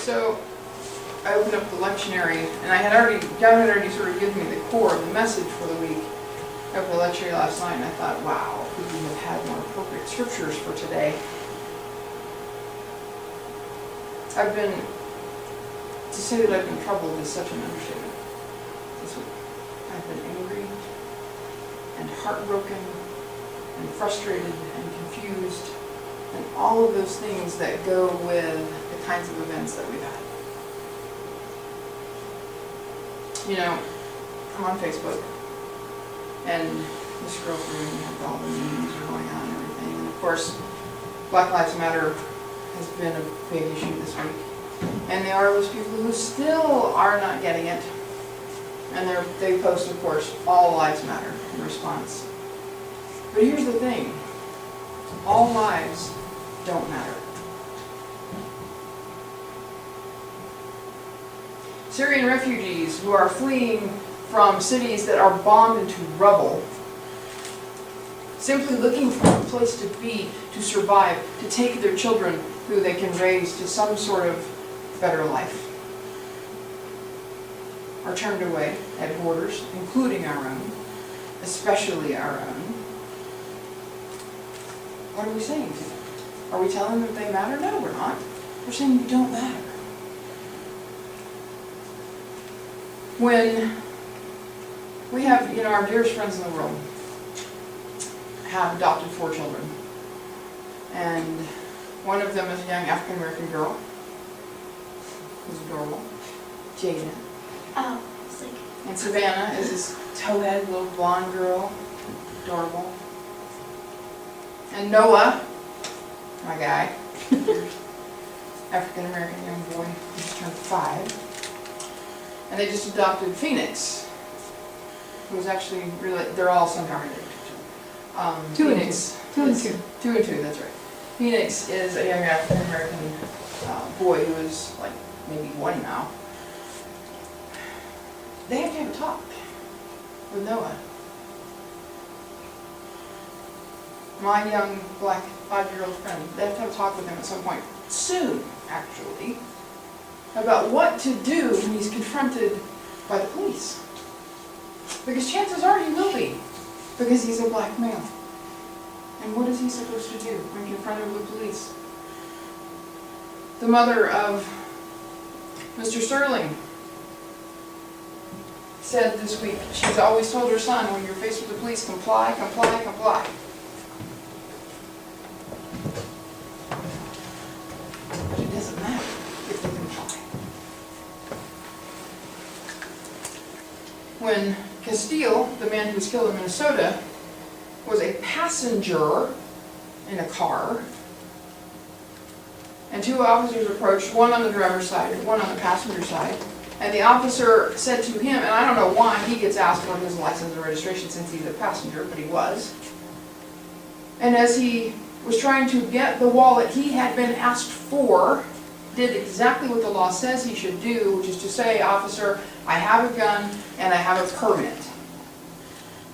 So I opened up the lectionary, and God had already sort of given me the core of the message for the week. I opened the lectionary last night, and I thought, wow, could we have had more appropriate scriptures for today? To say that I've been troubled is such an understatement this week. I've been angry and heartbroken and frustrated and confused and all of those things that go with the kinds of events that we've had. You know, I'm on Facebook, and you scroll through and you have all the memes going on and everything. And of course, Black Lives Matter has been a big issue this week. And there are those people who still are not getting it. And they post, of course, all lives matter in response. But here's the thing. All lives don't matter. Syrian refugees who are fleeing from cities that are bombed into rubble, simply looking for a place to be, to survive, to take their children who they can raise to some sort of better life, are turned away at borders, including our own, especially our own. What are we saying to them? Are we telling them that they matter? No, we're not. We're saying you don't matter. When we have, our dearest friends in the world have adopted 4 children. And one of them is a young African-American girl who's adorable, Jada. Oh, it's like... And Savannah is this towhead little blonde girl, adorable. And Noah, my guy, African-American young boy, who just turned 5. And they just adopted Phoenix, who was actually really, they're all somehow related to 2 and 2. Phoenix 2 and is- 2. 2 and 2, that's right. Phoenix is a young African-American boy who is like maybe 1 now. They have to have a talk with Noah. My young black 5-year-old friend, they have to have a talk with him at some point, soon actually, about what to do when he's confronted by the police. Because chances are he will be, because he's a black male. And what is he supposed to do when confronted with police? The mother of Mr. Sterling said this week, she's always told her son, when you're faced with the police, comply, comply, comply. But it doesn't matter if they comply. When Castile, the man who was killed in Minnesota, was a passenger in a car, and 2 officers approached, one on the driver's side and one on the passenger side, and the officer said to him, and I don't know why he gets asked for his license and registration since he's a passenger, but he was, and as he was trying to get the wallet he had been asked for, did exactly what the law says he should do, which is to say, officer, I have a gun and I have a permit.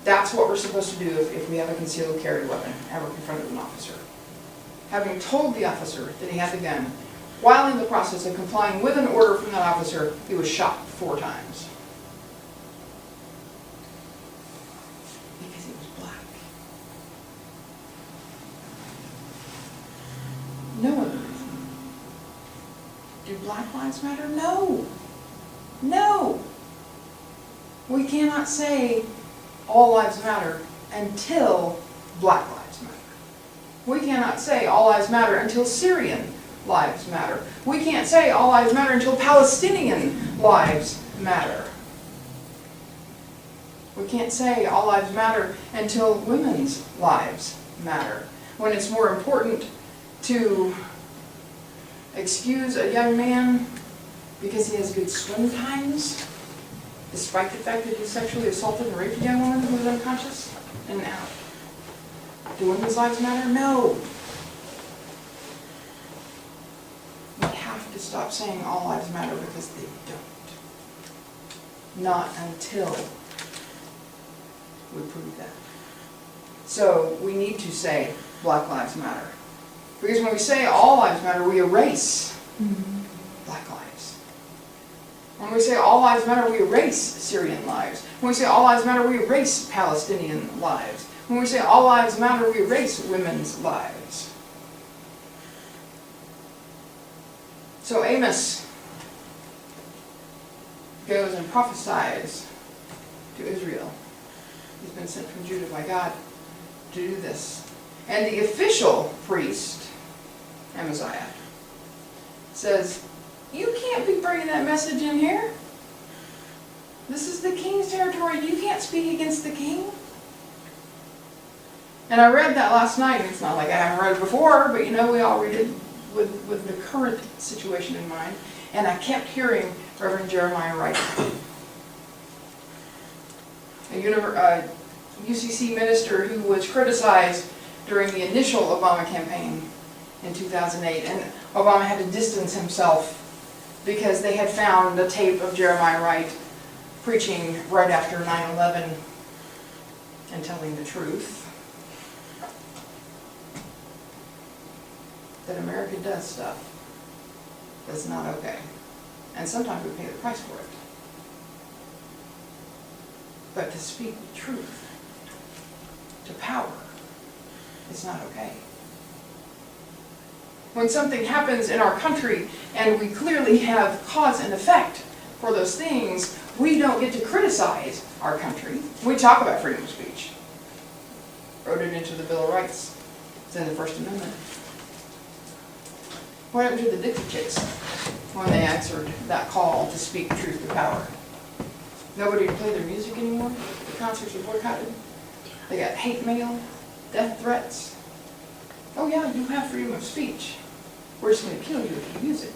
That's what we're supposed to do if we have a concealed carry weapon and we're confronted with an officer. Having told the officer that he had the gun, while in the process of complying with an order from that officer, he was shot 4 times. Because he was black. No other reason. Do Black Lives Matter? No. No. We cannot say all lives matter until Black Lives Matter. We cannot say all lives matter until Syrian lives matter. We can't say all lives matter until Palestinian lives matter. We can't say all lives matter until women's lives matter. When it's more important to excuse a young man because he has good swim times, despite the fact that he sexually assaulted and raped a young woman who was unconscious and out. Do women's lives matter? No. We have to stop saying all lives matter because they don't. Not until we prove that. So we need to say Black Lives Matter. Because when we say all lives matter, we erase Black lives. When we say all lives matter, we erase Syrian lives. When we say all lives matter, we erase Palestinian lives. When we say all lives matter, we erase women's lives. So Amos goes and prophesies to Israel. He's been sent from Judah by God to do this. And the official priest, Amaziah, says, you can't be bringing that message in here. This is the king's territory. You can't speak against the king. And I read that last night. It's not like I haven't read it before, but you know, we all read it with the current situation in mind. And I kept hearing Reverend Jeremiah Wright, a UCC minister who was criticized during the initial Obama campaign in 2008. And Obama had to distance himself because they had found a tape of Jeremiah Wright preaching right after 9/11 and telling the truth. That America does stuff that's not okay. And sometimes we pay the price for it. But to speak the truth to power, it's not okay. When something happens in our country and we clearly have cause and effect for those things, we don't get to criticize our country. We talk about freedom of speech. Wrote it into the Bill of Rights. It's in the First Amendment. What happened to the Dixie Chicks when they answered that call to speak truth to power? Nobody to play their music anymore? The concerts were boycotted? They got hate mail, death threats. Oh yeah, you have freedom of speech. We're just going to kill you if you use it.